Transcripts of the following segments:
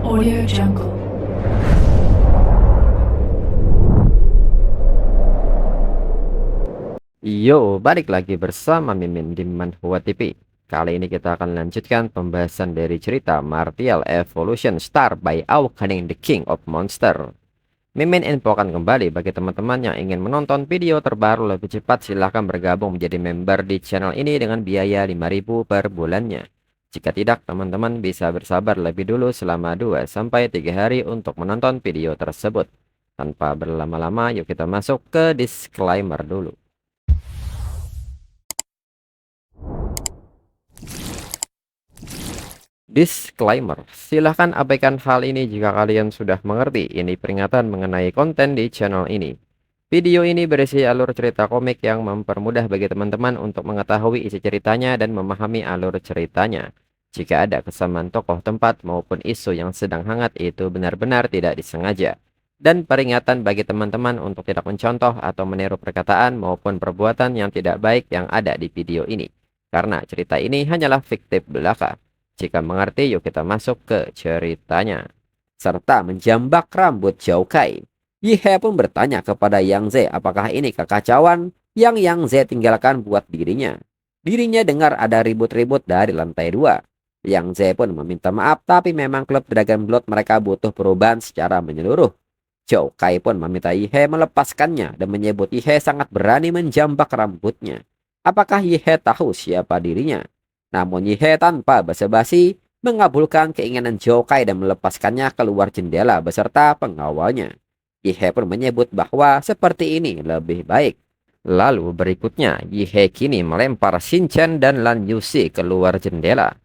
Audio Jungle. Yo, balik lagi bersama Mimin di Manhwa TV. Kali ini kita akan lanjutkan pembahasan dari cerita Martial Evolution Star by Awakening the King of Monster. Mimin infokan kembali bagi teman-teman yang ingin menonton video terbaru lebih cepat, silahkan bergabung menjadi member di channel ini dengan biaya 5.000 per bulannya. Jika tidak, teman-teman bisa bersabar lebih dulu selama 2-3 hari untuk menonton video tersebut. Tanpa berlama-lama, yuk kita masuk ke disclaimer dulu. Disclaimer, silahkan abaikan hal ini jika kalian sudah mengerti. Ini peringatan mengenai konten di channel ini. Video ini berisi alur cerita komik yang mempermudah bagi teman-teman untuk mengetahui isi ceritanya dan memahami alur ceritanya. Jika ada kesamaan tokoh, tempat, maupun isu yang sedang hangat, itu benar-benar tidak disengaja. Dan peringatan bagi teman-teman untuk tidak mencontoh atau meniru perkataan maupun perbuatan yang tidak baik yang ada di video ini. Karena cerita ini hanyalah fiktif belaka. Jika mengerti, yuk kita masuk ke ceritanya. Serta menjambak rambut Zhao-Kai, Yihe pun bertanya kepada Yang Ze apakah ini kekacauan yang Yang Ze tinggalkan buat dirinya. Dirinya dengar ada ribut-ribut dari lantai 2. Yang Ze pun meminta maaf, tapi memang klub Dragon Blood mereka butuh perubahan secara menyeluruh. Zhao-Kai pun meminta Yihe melepaskannya dan menyebut Yihe sangat berani menjambak rambutnya. Apakah Yihe tahu siapa dirinya? Namun Yihe tanpa basa-basi mengabulkan keinginan Zhao-Kai dan melepaskannya keluar jendela beserta pengawalnya. Yihe pun menyebut bahwa seperti ini lebih baik. Lalu berikutnya, Yihe kini melempar Shinchan dan Lan Yushi keluar jendela.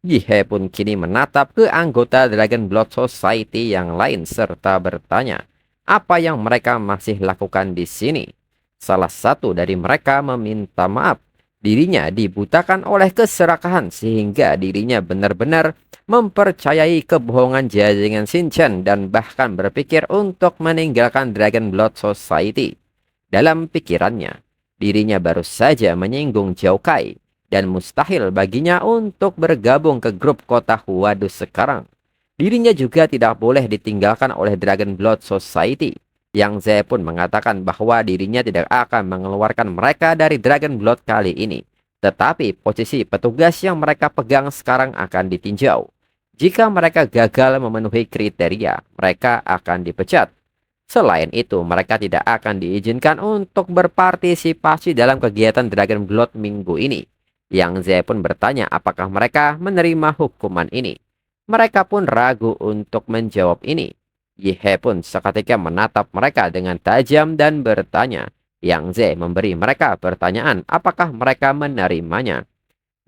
Yihe pun kini menatap ke anggota Dragon Blood Society yang lain serta bertanya, apa yang mereka masih lakukan di sini? Salah satu dari mereka meminta maaf. Dirinya dibutakan oleh keserakahan sehingga dirinya benar-benar mempercayai kebohongan jaringan Shinchan dan bahkan berpikir untuk meninggalkan Dragon Blood Society. Dalam pikirannya, dirinya baru saja menyinggung Zhao-Kai dan mustahil baginya untuk bergabung ke grup kota Huadu sekarang. Dirinya juga tidak boleh ditinggalkan oleh Dragon Blood Society. Yang Ze pun mengatakan bahwa dirinya tidak akan mengeluarkan mereka dari Dragon Blood kali ini. Tetapi posisi petugas yang mereka pegang sekarang akan ditinjau. Jika mereka gagal memenuhi kriteria, mereka akan dipecat. Selain itu, mereka tidak akan diizinkan untuk berpartisipasi dalam kegiatan Dragon Blood minggu ini. Yang Ze pun bertanya apakah mereka menerima hukuman ini. Mereka pun ragu untuk menjawab ini. Yihe pun seketika menatap mereka dengan tajam dan bertanya. Yang Ze memberi mereka pertanyaan apakah mereka menerimanya.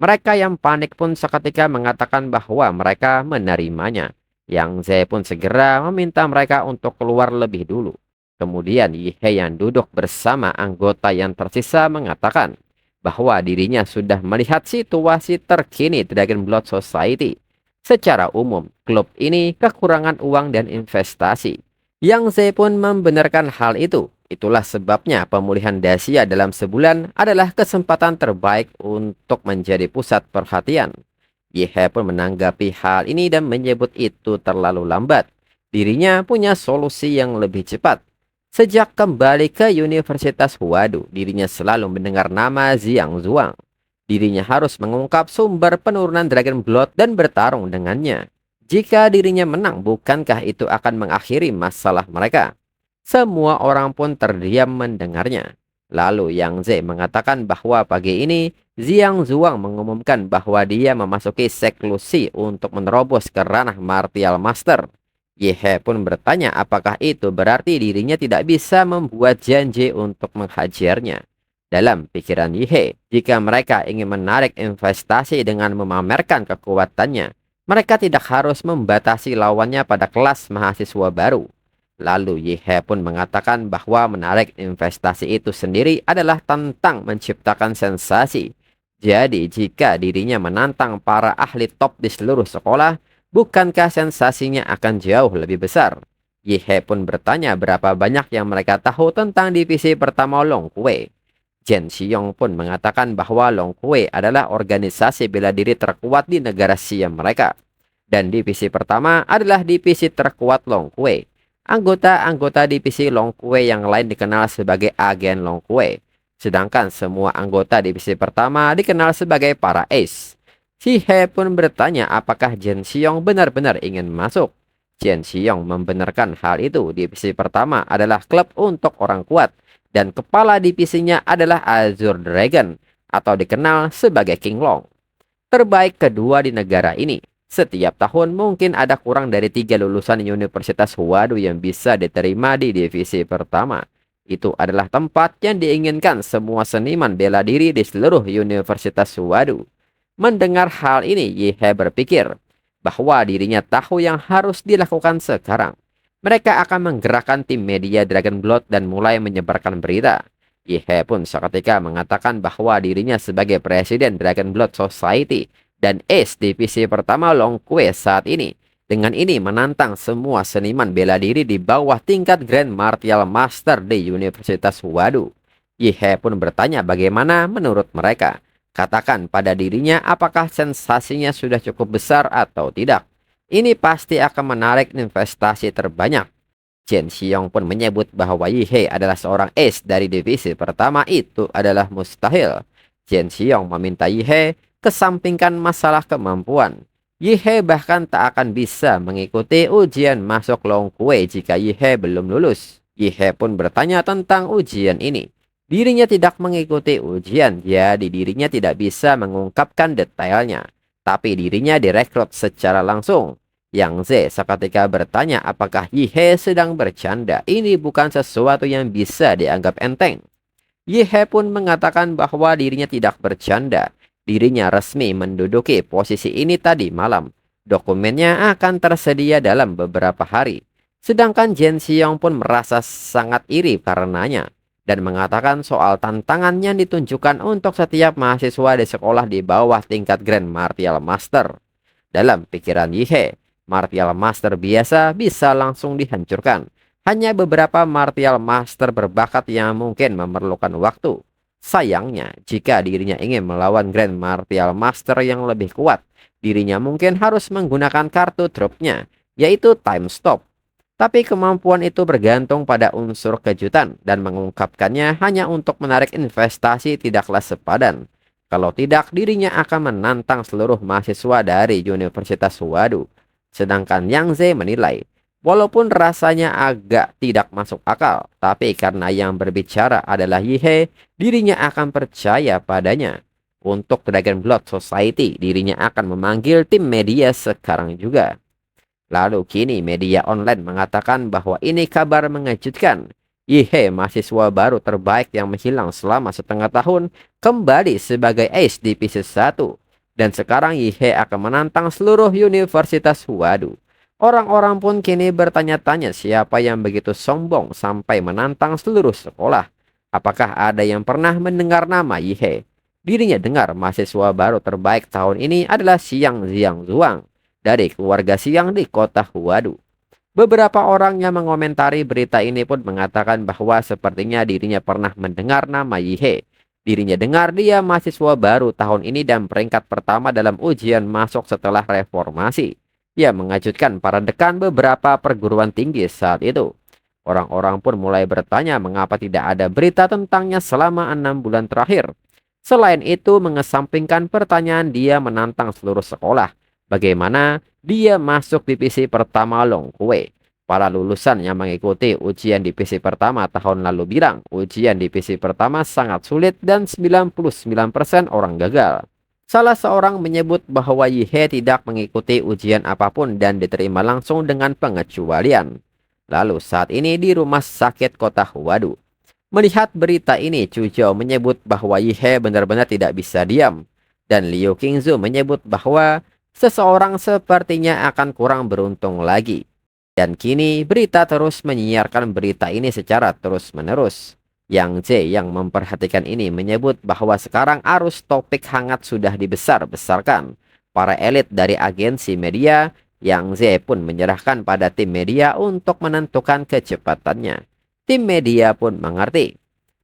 Mereka yang panik pun seketika mengatakan bahwa mereka menerimanya. Yang Ze pun segera meminta mereka untuk keluar lebih dulu. Kemudian Yihe yang duduk bersama anggota yang tersisa mengatakan bahwa dirinya sudah melihat situasi terkini Dragon Blood Society. Secara umum, klub ini kekurangan uang dan investasi. Yang Ze pun membenarkan hal itu. Itulah sebabnya pemulihan Dacia dalam sebulan adalah kesempatan terbaik untuk menjadi pusat perhatian. Yihe pun menanggapi hal ini dan menyebut itu terlalu lambat. Dirinya punya solusi yang lebih cepat. Sejak kembali ke Universitas Huadu, dirinya selalu mendengar nama Xiang Zhuang. Dirinya harus mengungkap sumber penurunan Dragon Blood dan bertarung dengannya. Jika dirinya menang, bukankah itu akan mengakhiri masalah mereka? Semua orang pun terdiam mendengarnya. Lalu Yang Ze mengatakan bahwa pagi ini Xiang Zhuang mengumumkan bahwa dia memasuki seklusi untuk menerobos ke ranah Martial Master. Yihe pun bertanya apakah itu berarti dirinya tidak bisa membuat janji untuk menghajarnya. Dalam pikiran Yihe, jika mereka ingin menarik investasi dengan memamerkan kekuatannya, mereka tidak harus membatasi lawannya pada kelas mahasiswa baru. Lalu Yihe pun mengatakan bahwa menarik investasi itu sendiri adalah tentang menciptakan sensasi. Jadi jika dirinya menantang para ahli top di seluruh sekolah, bukankah sensasinya akan jauh lebih besar? Yihe pun bertanya berapa banyak yang mereka tahu tentang divisi pertama Long Kue. Chen Xiong pun mengatakan bahwa Long Kue adalah organisasi bela diri terkuat di negara Siam mereka. Dan divisi pertama adalah divisi terkuat Longkue. Anggota-anggota divisi Longkue yang lain dikenal sebagai agen Longkue. Sedangkan semua anggota divisi pertama dikenal sebagai para ace. Si He pun bertanya apakah Jen Xiong benar-benar ingin masuk. Jen Xiong membenarkan hal itu. Divisi pertama adalah klub untuk orang kuat. Dan kepala divisinya adalah Azure Dragon atau dikenal sebagai King Long. Terbaik kedua di negara ini. Setiap tahun mungkin ada kurang dari 3 lulusan Universitas Huadu yang bisa diterima di divisi pertama. Itu adalah tempat yang diinginkan semua seniman bela diri di seluruh Universitas Huadu. Mendengar hal ini, Yihe berpikir bahwa dirinya tahu yang harus dilakukan sekarang. Mereka akan menggerakkan tim media Dragon Blood dan mulai menyebarkan berita. Yihe pun seketika mengatakan bahwa dirinya sebagai presiden Dragon Blood Society dan ace divisi pertama Longkue saat ini. Dengan ini menantang semua seniman bela diri di bawah tingkat Grand Martial Master di Universitas Huadu. Yihe pun bertanya bagaimana menurut mereka. Katakan pada dirinya apakah sensasinya sudah cukup besar atau tidak. Ini pasti akan menarik investasi terbanyak. Jen Xiong pun menyebut bahwa Yihe adalah seorang ace dari divisi pertama itu adalah mustahil. Jen Xiong meminta Yihe kesampingkan masalah kemampuan. Yihe bahkan tak akan bisa mengikuti ujian masuk Longkue jika Yihe belum lulus. Yihe pun bertanya tentang ujian ini. Dirinya tidak mengikuti ujian, jadi dirinya tidak bisa mengungkapkan detailnya. Tapi dirinya direkrut secara langsung. Yang Z seketika bertanya apakah Yihe sedang bercanda. Ini bukan sesuatu yang bisa dianggap enteng. Yihe pun mengatakan bahwa dirinya tidak bercanda. Dirinya resmi menduduki posisi ini tadi malam. Dokumennya akan tersedia dalam beberapa hari. Sedangkan Jen Xiong pun merasa sangat iri karenanya. Dan mengatakan soal tantangan yang ditunjukkan untuk setiap mahasiswa di sekolah di bawah tingkat Grand Martial Master. Dalam pikiran Yihe, Martial Master biasa bisa langsung dihancurkan. Hanya beberapa Martial Master berbakat yang mungkin memerlukan waktu. Sayangnya, jika dirinya ingin melawan Grand Martial Master yang lebih kuat, dirinya mungkin harus menggunakan kartu trupnya, yaitu Time Stop. Tapi kemampuan itu bergantung pada unsur kejutan dan mengungkapkannya hanya untuk menarik investasi tidaklah sepadan. Kalau tidak, dirinya akan menantang seluruh mahasiswa dari Universitas Huadu. Sedangkan Yang Z menilai, walaupun rasanya agak tidak masuk akal, tapi karena yang berbicara adalah Yihe, dirinya akan percaya padanya. Untuk Dragon Blood Society, dirinya akan memanggil tim media sekarang juga. Lalu kini media online mengatakan bahwa ini kabar mengejutkan. Yihe, mahasiswa baru terbaik yang menghilang selama setengah tahun, kembali sebagai ace di divisi 1. Dan sekarang Yihe akan menantang seluruh Universitas Huadu. Orang-orang pun kini bertanya-tanya siapa yang begitu sombong sampai menantang seluruh sekolah. Apakah ada yang pernah mendengar nama Yihe? Dirinya dengar mahasiswa baru terbaik tahun ini adalah Xiang Ziangzuang dari keluarga Xiang di kota Huadu. Beberapa orang yang mengomentari berita ini pun mengatakan bahwa sepertinya dirinya pernah mendengar nama Yihe. Dirinya dengar dia mahasiswa baru tahun ini dan peringkat pertama dalam ujian masuk setelah reformasi. Ia mengejutkan para dekan beberapa perguruan tinggi saat itu. Orang-orang pun mulai bertanya mengapa tidak ada berita tentangnya selama 6 bulan terakhir. Selain itu, mengesampingkan pertanyaan dia menantang seluruh sekolah. Bagaimana dia masuk divisi pertama Longkue. Para lulusan yang mengikuti ujian divisi pertama tahun lalu bilang ujian divisi pertama sangat sulit dan 99% orang gagal. Salah seorang menyebut bahwa Yihe tidak mengikuti ujian apapun dan diterima langsung dengan pengecualian. Lalu saat ini di rumah sakit kota Huadu. Melihat berita ini, Chu Zhou menyebut bahwa Yihe benar-benar tidak bisa diam. Dan Liu Qingzu menyebut bahwa seseorang sepertinya akan kurang beruntung lagi. Dan kini berita terus menyiarkan berita ini secara terus-menerus. Yang Z yang memperhatikan ini menyebut bahwa sekarang arus topik hangat sudah dibesar-besarkan. Para elit dari agensi media, Yang Z pun menyerahkan pada tim media untuk menentukan kecepatannya. Tim media pun mengerti.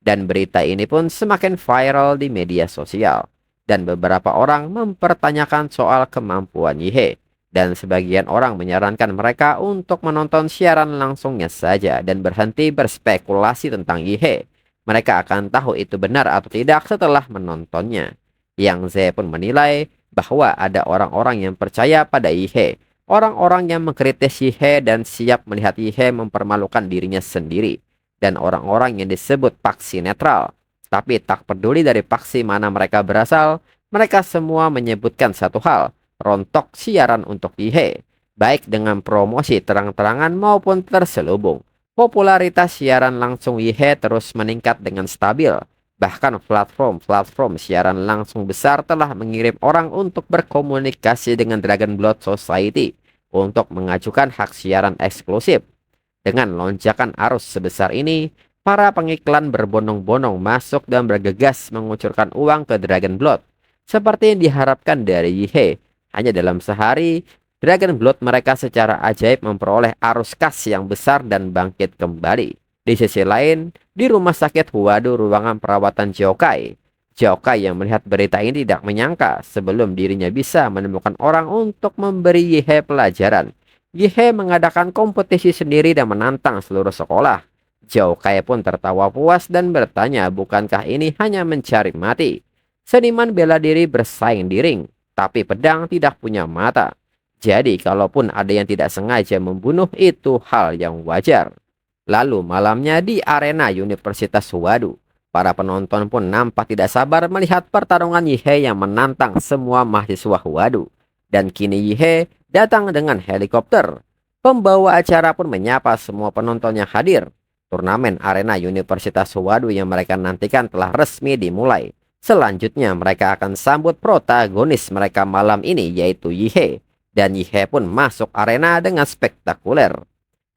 Dan berita ini pun semakin viral di media sosial. Dan beberapa orang mempertanyakan soal kemampuan Yihe. dan sebagian orang menyarankan mereka untuk menonton siaran langsungnya saja dan berhenti berspekulasi tentang Yihe. Mereka akan tahu itu benar atau tidak setelah menontonnya. Yang Z pun menilai bahwa ada orang-orang yang percaya pada Yihe, orang-orang yang mengkritis Yihe dan siap melihat Yihe mempermalukan dirinya sendiri, dan orang-orang yang disebut paksi netral. Tapi tak peduli dari paksi mana mereka berasal, mereka semua menyebutkan satu hal, rontok siaran untuk Yihe, baik dengan promosi terang-terangan maupun terselubung. Popularitas siaran langsung Yihe terus meningkat dengan stabil. Bahkan platform-platform siaran langsung besar telah mengirim orang untuk berkomunikasi dengan Dragon Blood Society untuk mengajukan hak siaran eksklusif. Dengan lonjakan arus sebesar ini, para pengiklan berbondong-bondong masuk dan bergegas mengucurkan uang ke Dragon Blood. Seperti yang diharapkan dari Yihe, hanya dalam sehari, Dragon Blood mereka secara ajaib memperoleh arus kas yang besar dan bangkit kembali. Di sisi lain, di rumah sakit Huadu ruangan perawatan Jokai, Jokai yang melihat berita ini tidak menyangka sebelum dirinya bisa menemukan orang untuk memberi Yihe pelajaran. Yihe mengadakan kompetisi sendiri dan menantang seluruh sekolah. Jokai pun tertawa puas dan bertanya, bukankah ini hanya mencari mati? Seniman bela diri bersaing di ring, tapi pedang tidak punya mata. Jadi kalaupun ada yang tidak sengaja membunuh, itu hal yang wajar. Lalu malamnya di arena Universitas Huadu, para penonton pun nampak tidak sabar melihat pertarungan Yihe yang menantang semua mahasiswa Huadu. Dan kini Yihe datang dengan helikopter. Pembawa acara pun menyapa semua penonton yang hadir. Turnamen arena Universitas Huadu yang mereka nantikan telah resmi dimulai. Selanjutnya mereka akan sambut protagonis mereka malam ini, yaitu Yihe. Dan Yihe pun masuk arena dengan spektakuler.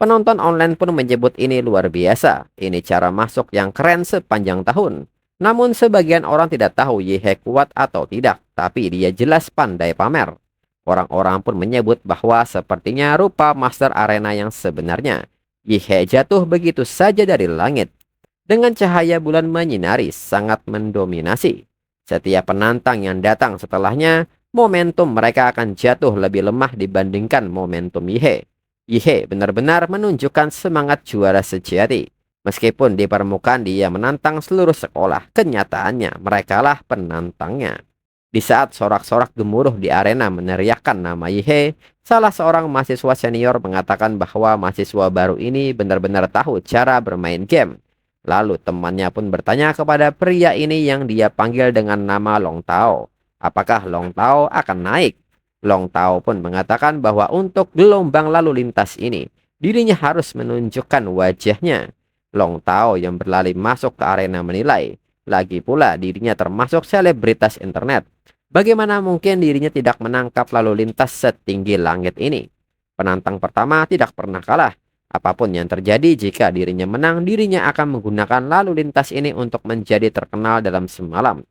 Penonton online pun menyebut ini luar biasa. Ini cara masuk yang keren sepanjang tahun. Namun sebagian orang tidak tahu Yihe kuat atau tidak, tapi dia jelas pandai pamer. Orang-orang pun menyebut bahwa sepertinya rupa master arena yang sebenarnya. Yihe jatuh begitu saja dari langit. Dengan cahaya bulan menyinari, sangat mendominasi. Setiap penantang yang datang setelahnya, momentum mereka akan jatuh lebih lemah dibandingkan momentum Yihe. Yihe benar-benar menunjukkan semangat juara sejati. Meskipun di permukaan dia menantang seluruh sekolah, kenyataannya merekalah penantangnya. Di saat sorak-sorak gemuruh di arena meneriakkan nama Yihe, salah seorang mahasiswa senior mengatakan bahwa mahasiswa baru ini benar-benar tahu cara bermain game. Lalu temannya pun bertanya kepada pria ini yang dia panggil dengan nama Long Tao, apakah Long Tao akan naik? Long Tao pun mengatakan bahwa untuk gelombang lalu lintas ini, dirinya harus menunjukkan wajahnya. Long Tao yang berlari masuk ke arena menilai, lagi pula dirinya termasuk selebritas internet. Bagaimana mungkin dirinya tidak menangkap lalu lintas setinggi langit ini? Penantang pertama tidak pernah kalah. Apapun yang terjadi, jika dirinya menang, dirinya akan menggunakan lalu lintas ini untuk menjadi terkenal dalam semalam.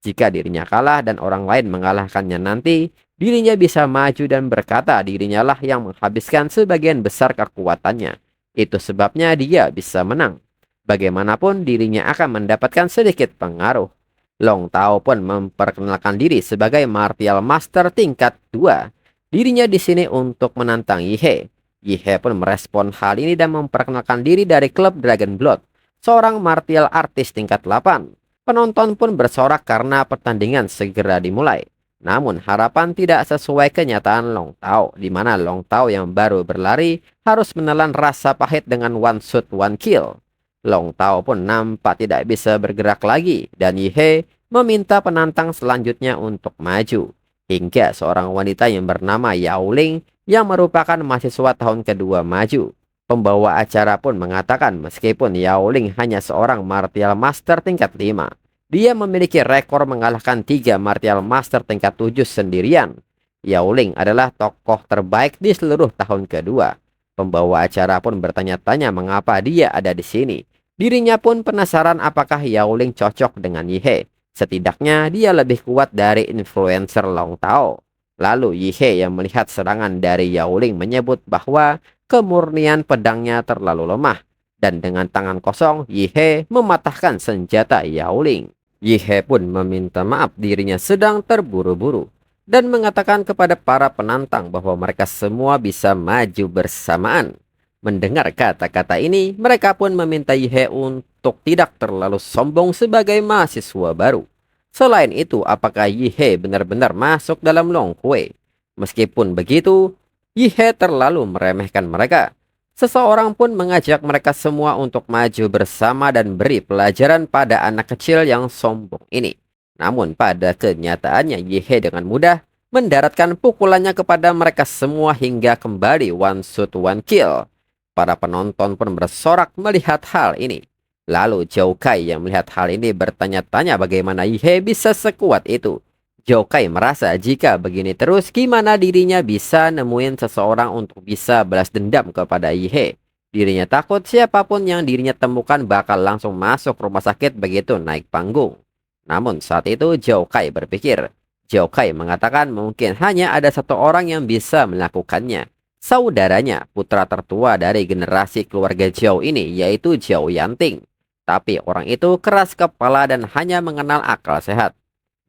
Jika dirinya kalah dan orang lain mengalahkannya nanti, dirinya bisa maju dan berkata dirinya lah yang menghabiskan sebagian besar kekuatannya. Itu sebabnya dia bisa menang. Bagaimanapun dirinya akan mendapatkan sedikit pengaruh. Long Tao pun memperkenalkan diri sebagai martial master tingkat 2. Dirinya di sini untuk menantang Yihe. Yihe pun merespon hal ini dan memperkenalkan diri dari klub Dragon Blood, seorang martial artis tingkat 8. Penonton pun bersorak karena pertandingan segera dimulai. Namun harapan tidak sesuai kenyataan Long Tao, di mana Long Tao yang baru berlari harus menelan rasa pahit dengan one shot one kill. Long Tao pun nampak tidak bisa bergerak lagi dan Yihe meminta penantang selanjutnya untuk maju. Hingga seorang wanita yang bernama Yao Ling yang merupakan mahasiswa tahun kedua maju. Pembawa acara pun mengatakan meskipun Yao Ling hanya seorang martial master tingkat 5, dia memiliki rekor mengalahkan 3 martial master tingkat 7 sendirian. Yao Ling adalah tokoh terbaik di seluruh tahun kedua. Pembawa acara pun bertanya-tanya mengapa dia ada di sini. Dirinya pun penasaran apakah Yao Ling cocok dengan Yihe. Setidaknya dia lebih kuat dari influencer Long Tao. Lalu Yihe yang melihat serangan dari Yao Ling menyebut bahwa kemurnian pedangnya terlalu lemah. Dan dengan tangan kosong, Yihe mematahkan senjata Yao Ling. Yihe pun meminta maaf dirinya sedang terburu-buru. dan mengatakan kepada para penantang bahwa mereka semua bisa maju bersamaan. Mendengar kata-kata ini, mereka pun meminta Yihe untuk tidak terlalu sombong sebagai mahasiswa baru. Selain itu, apakah Yihe benar-benar masuk dalam Long Kue? Meskipun begitu, Yihe terlalu meremehkan mereka. Seseorang pun mengajak mereka semua untuk maju bersama dan beri pelajaran pada anak kecil yang sombong ini. Namun pada kenyataannya Yihe dengan mudah mendaratkan pukulannya kepada mereka semua hingga kembali one shoot one kill. Para penonton pun bersorak melihat hal ini. Lalu Zhou Kai yang melihat hal ini bertanya-tanya bagaimana Yihe bisa sekuat itu. Zhou Kai merasa jika begini terus gimana dirinya bisa nemuin seseorang untuk bisa balas dendam kepada Yihe. Dirinya takut siapapun yang dirinya temukan bakal langsung masuk rumah sakit begitu naik panggung. Namun saat itu Zhou Kai berpikir. Zhou Kai mengatakan mungkin hanya ada satu orang yang bisa melakukannya. Saudaranya, putra tertua dari generasi keluarga Zhou ini, yaitu Zhou Yanting. Tapi orang itu keras kepala dan hanya mengenal akal sehat.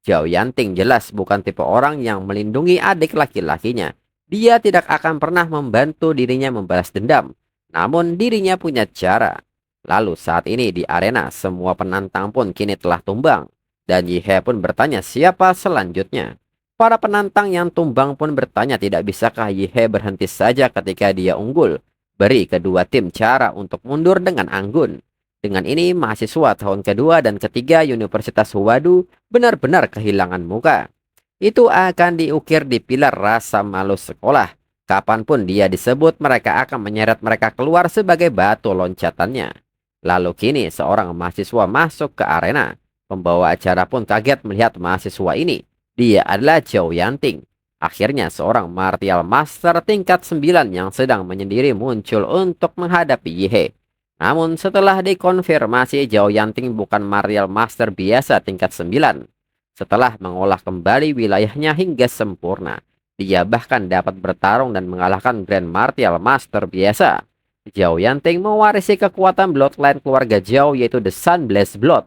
Zhou Yanting jelas bukan tipe orang yang melindungi adik laki-lakinya. Dia tidak akan pernah membantu dirinya membalas dendam. Namun dirinya punya cara. Lalu saat ini di arena, semua penantang pun kini telah tumbang. Dan Yihe pun bertanya siapa selanjutnya. Para penantang yang tumbang pun bertanya tidak bisakah Yihe berhenti saja ketika dia unggul. Beri kedua tim cara untuk mundur dengan anggun. Dengan ini mahasiswa tahun kedua dan ketiga Universitas Huadu benar-benar kehilangan muka. Itu akan diukir di pilar rasa malu sekolah. Kapanpun dia disebut mereka akan menyeret mereka keluar sebagai batu loncatannya. Lalu kini seorang mahasiswa masuk ke arena. Pembawa acara pun kaget melihat mahasiswa ini. Dia adalah Zhou Yanting. Akhirnya seorang martial master tingkat 9 yang sedang menyendiri muncul untuk menghadapi Yihe. Namun setelah dikonfirmasi Zhou Yanting bukan martial master biasa tingkat 9. Setelah mengolah kembali wilayahnya hingga sempurna, dia bahkan dapat bertarung dan mengalahkan Grand Martial Master biasa. Zhou Yanting mewarisi kekuatan bloodline keluarga Zhou yaitu The Sunblazed Blood.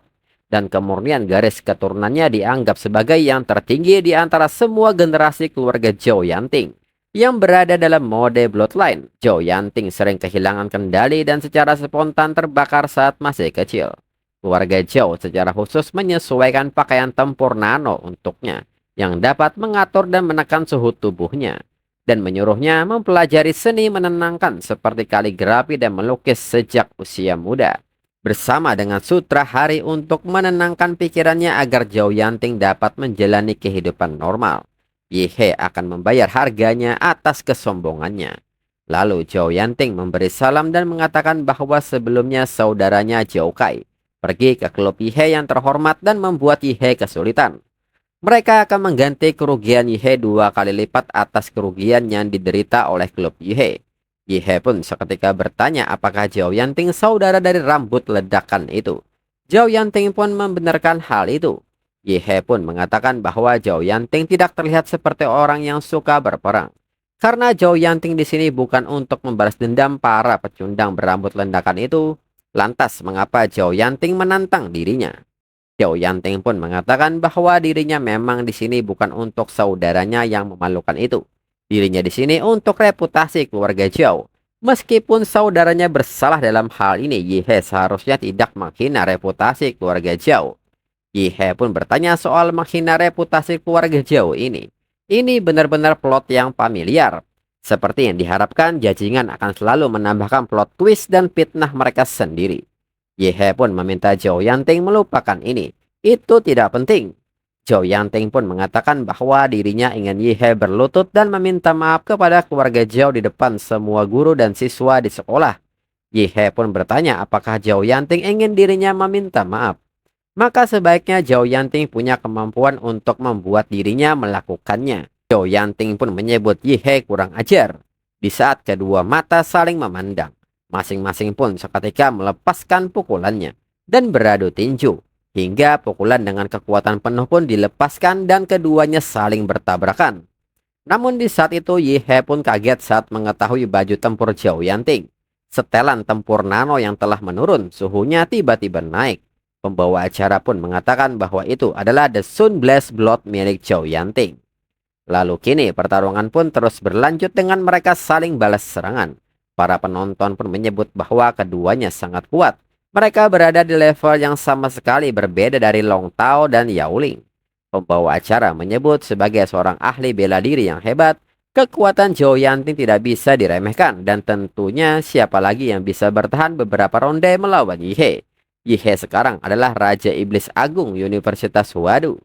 Dan kemurnian garis keturunannya dianggap sebagai yang tertinggi di antara semua generasi keluarga Zhou Yanting yang berada dalam mode bloodline. Zhou Yanting sering kehilangan kendali dan secara spontan terbakar saat masih kecil. Keluarga Zhou secara khusus menyesuaikan pakaian tempur nano untuknya yang dapat mengatur dan menekan suhu tubuhnya dan menyuruhnya mempelajari seni menenangkan seperti kaligrafi dan melukis sejak usia muda. Bersama dengan sutra hari untuk menenangkan pikirannya agar Zhou Yanting dapat menjalani kehidupan normal. Yihe akan membayar harganya atas kesombongannya. Lalu Zhou Yanting memberi salam dan mengatakan bahwa sebelumnya saudaranya Zhou Kai pergi ke klub Yihe yang terhormat dan membuat Yihe kesulitan. Mereka akan mengganti kerugian Yihe 2 kali lipat atas kerugian yang diderita oleh klub Yihe. Yihe pun seketika bertanya apakah Zhou Yanting saudara dari rambut ledakan itu. Zhou Yanting pun membenarkan hal itu. Yihe pun mengatakan bahwa Zhou Yanting tidak terlihat seperti orang yang suka berperang. Karena Zhou Yanting di sini bukan untuk membalas dendam para pecundang berambut ledakan itu, lantas mengapa Zhou Yanting menantang dirinya? Zhou Yanting pun mengatakan bahwa dirinya memang di sini bukan untuk saudaranya yang memalukan itu. Dirinya di sini untuk reputasi keluarga Zhou. Meskipun saudaranya bersalah dalam hal ini, Yihe seharusnya tidak menghina reputasi keluarga Zhou. Yihe pun bertanya soal menghina reputasi keluarga Zhou ini. Ini benar-benar plot yang familiar. Seperti yang diharapkan, Jajingan akan selalu menambahkan plot twist dan fitnah mereka sendiri. Yihe pun meminta Zhou Yanting melupakan ini. Itu tidak penting. Zhou Yanting pun mengatakan bahwa dirinya ingin Yihe berlutut dan meminta maaf kepada keluarga Zhou di depan semua guru dan siswa di sekolah. Yihe pun bertanya apakah Zhou Yanting ingin dirinya meminta maaf. Maka sebaiknya Zhou Yanting punya kemampuan untuk membuat dirinya melakukannya. Zhou Yanting pun menyebut Yihe kurang ajar. Di saat kedua mata saling memandang, masing-masing pun seketika melepaskan pukulannya dan beradu tinju. Hingga pukulan dengan kekuatan penuh pun dilepaskan dan keduanya saling bertabrakan. Namun di saat itu Yihe pun kaget saat mengetahui baju tempur Zhou Yanting. Setelan tempur nano yang telah menurun, suhunya tiba-tiba naik. Pembawa acara pun mengatakan bahwa itu adalah The Sunblazed Blood milik Zhou Yanting. Lalu kini pertarungan pun terus berlanjut dengan mereka saling balas serangan. Para penonton pun menyebut bahwa keduanya sangat kuat. Mereka berada di level yang sama sekali berbeda dari Long Tao dan Yao Ling. Pembawa acara menyebut sebagai seorang ahli bela diri yang hebat, kekuatan Zhou Yanting tidak bisa diremehkan dan tentunya siapa lagi yang bisa bertahan beberapa ronde melawan Yi He. Yi He sekarang adalah Raja Iblis Agung Universitas Wadu.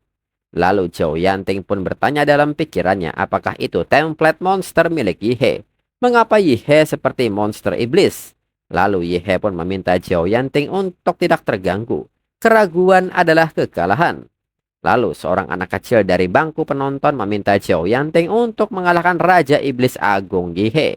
Lalu Zhou Yanting pun bertanya dalam pikirannya apakah itu template monster milik Yi He. Mengapa Yi He seperti monster iblis? Lalu Yi He pun meminta Zhou Yanting untuk tidak terganggu. Keraguan adalah kekalahan. Lalu seorang anak kecil dari bangku penonton meminta Zhou Yanting untuk mengalahkan Raja Iblis Agung Yi He.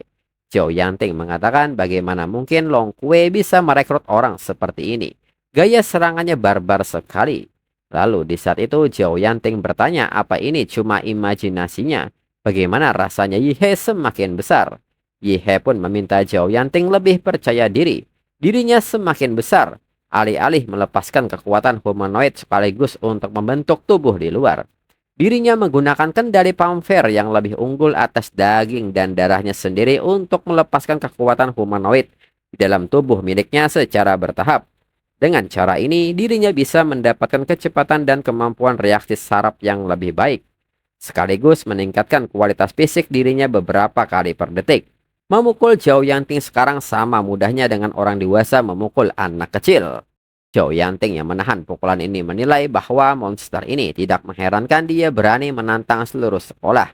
Zhou Yanting mengatakan bagaimana mungkin Long Kue bisa merekrut orang seperti ini. Gaya serangannya barbar sekali. Lalu di saat itu Zhou Yanting bertanya apa ini cuma imajinasinya. Bagaimana rasanya Yi He semakin besar. Yi He pun meminta Zhou Yanting lebih percaya diri. Dirinya semakin besar. Alih-alih melepaskan kekuatan humanoid sekaligus untuk membentuk tubuh di luar. Dirinya menggunakan kendali pamfer yang lebih unggul atas daging dan darahnya sendiri untuk melepaskan kekuatan humanoid di dalam tubuh miliknya secara bertahap. Dengan cara ini, dirinya bisa mendapatkan kecepatan dan kemampuan reaksi saraf yang lebih baik. Sekaligus meningkatkan kualitas fisik dirinya beberapa kali per detik. Memukul Zhou Yanting sekarang sama mudahnya dengan orang dewasa memukul anak kecil. Zhou Yanting yang menahan pukulan ini menilai bahwa monster ini tidak mengherankan dia berani menantang seluruh sekolah.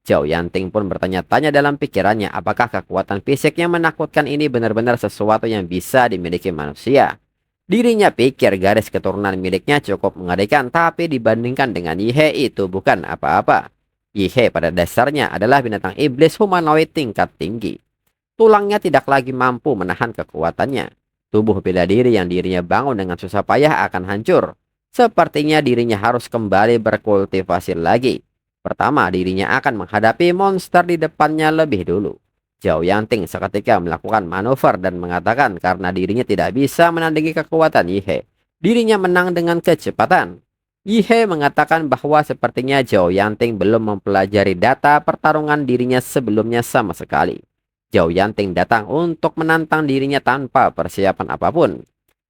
Zhou Yanting pun bertanya-tanya dalam pikirannya apakah kekuatan fisik yang menakutkan ini benar-benar sesuatu yang bisa dimiliki manusia. Dirinya pikir garis keturunan miliknya cukup mengerikan, tapi dibandingkan dengan Yi He itu bukan apa-apa. Yi He pada dasarnya adalah binatang iblis humanoid tingkat tinggi. Tulangnya tidak lagi mampu menahan kekuatannya. Tubuh bela diri yang dirinya bangun dengan susah payah akan hancur. Sepertinya dirinya harus kembali berkultivasi lagi. Pertama, dirinya akan menghadapi monster di depannya lebih dulu. Zhou Yanting seketika melakukan manuver dan mengatakan karena dirinya tidak bisa menandingi kekuatan Yi He. Dirinya menang dengan kecepatan. Yi He mengatakan bahwa sepertinya Zhou Yanting belum mempelajari data pertarungan dirinya sebelumnya sama sekali. Zhou Yanting datang untuk menantang dirinya tanpa persiapan apapun.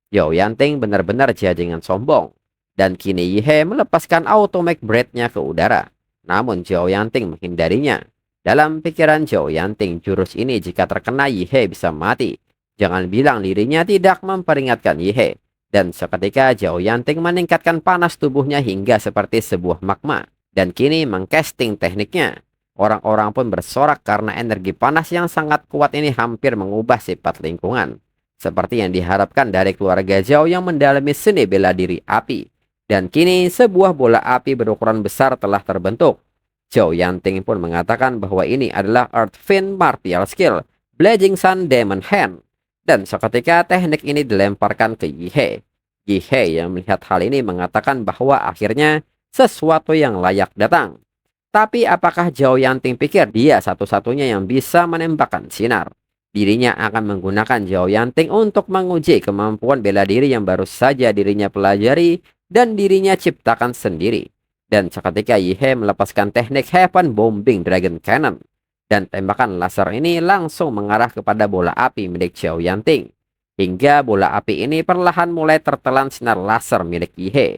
Zhou Yanting benar-benar jajingan sombong. Dan kini Yi He melepaskan Atomic Breath-nya ke udara. Namun Zhou Yanting menghindarinya. Dalam pikiran Zhou Yanting, jurus ini jika terkena Yi He bisa mati. Jangan bilang dirinya tidak memperingatkan Yi He. Dan seketika Zhou Yanting meningkatkan panas tubuhnya hingga seperti sebuah magma. Dan kini mengcasting tekniknya. Orang-orang pun bersorak karena energi panas yang sangat kuat ini hampir mengubah sifat lingkungan. Seperti yang diharapkan dari keluarga Zhou yang mendalami seni bela diri api. Dan kini sebuah bola api berukuran besar telah terbentuk. Zhou Yanting pun mengatakan bahwa ini adalah Earth Fiend Martial Skill, Blazing Sun Demon Hand. Dan seketika teknik ini dilemparkan ke Yi He. Yi He yang melihat hal ini mengatakan bahwa akhirnya sesuatu yang layak datang. Tapi apakah Zhou Yanting pikir dia satu-satunya yang bisa menembakkan sinar? Dirinya akan menggunakan Zhou Yanting untuk menguji kemampuan bela diri yang baru saja dirinya pelajari dan dirinya ciptakan sendiri. Dan seketika Yi He melepaskan teknik Heaven Bombing Dragon Cannon. Dan tembakan laser ini langsung mengarah kepada bola api milik Zhou Yanting. Hingga bola api ini perlahan mulai tertelan sinar laser milik Yi He.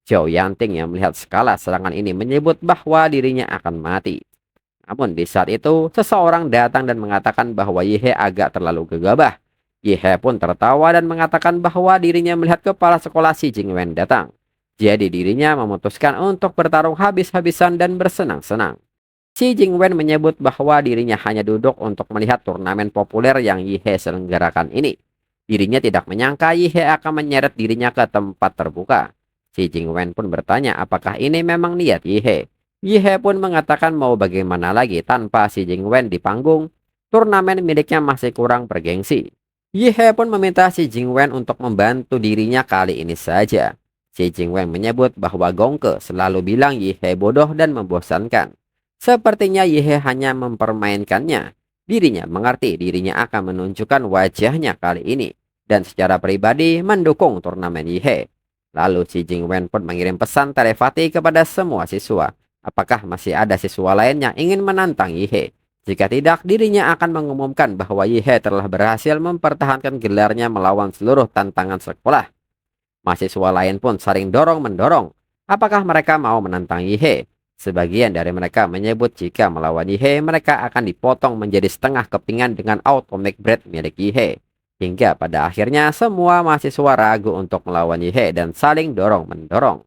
Zhou Yanting yang melihat skala serangan ini menyebut bahwa dirinya akan mati. Namun di saat itu, seseorang datang dan mengatakan bahwa Yi He agak terlalu gegabah. Yi He pun tertawa dan mengatakan bahwa dirinya melihat kepala sekolah Xi Jingwen datang. Jadi dirinya memutuskan untuk bertarung habis-habisan dan bersenang-senang. Xi Jingwen menyebut bahwa dirinya hanya duduk untuk melihat turnamen populer yang Yi He selenggarakan ini. Dirinya tidak menyangka Yi He akan menyeret dirinya ke tempat terbuka. Xi Jingwen pun bertanya apakah ini memang niat Yi He. Yi He pun mengatakan mau bagaimana lagi tanpa Xi Jingwen di panggung. Turnamen miliknya masih kurang bergengsi. Yi He pun meminta Xi Jingwen untuk membantu dirinya kali ini saja. Xi Jingwen menyebut bahwa Gongke selalu bilang Yi He bodoh dan membosankan. Sepertinya Yi He hanya mempermainkannya. Dirinya mengerti dirinya akan menunjukkan wajahnya kali ini. Dan secara pribadi mendukung turnamen Yi He. Lalu Xi Jingwen pun mengirim pesan telepati kepada semua siswa. Apakah masih ada siswa lain yang ingin menantang Yihe? Jika tidak, dirinya akan mengumumkan bahwa Yihe telah berhasil mempertahankan gelarnya melawan seluruh tantangan sekolah. Mahasiswa lain pun saling dorong-mendorong. Apakah mereka mau menantang Yihe? Sebagian dari mereka menyebut jika melawan Yihe, mereka akan dipotong menjadi setengah kepingan dengan atomic bread milik Yihe. Hingga pada akhirnya semua mahasiswa ragu untuk melawan Yihe dan saling dorong-mendorong.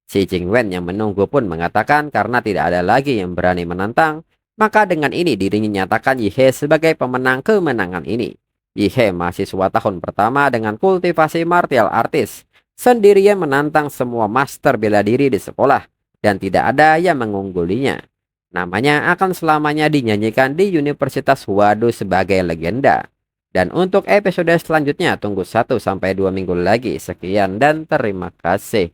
Si Jingwen yang menunggu pun mengatakan karena tidak ada lagi yang berani menantang, maka dengan ini dirinya nyatakan Yihe sebagai pemenang kemenangan ini. Yihe mahasiswa tahun pertama dengan kultivasi martial artis, sendirian menantang semua master bela diri di sekolah, dan tidak ada yang mengunggulinya. Namanya akan selamanya dinyanyikan di Universitas Huadu sebagai legenda. Dan untuk episode selanjutnya tunggu 1 sampai 2 minggu lagi. Sekian dan terima kasih.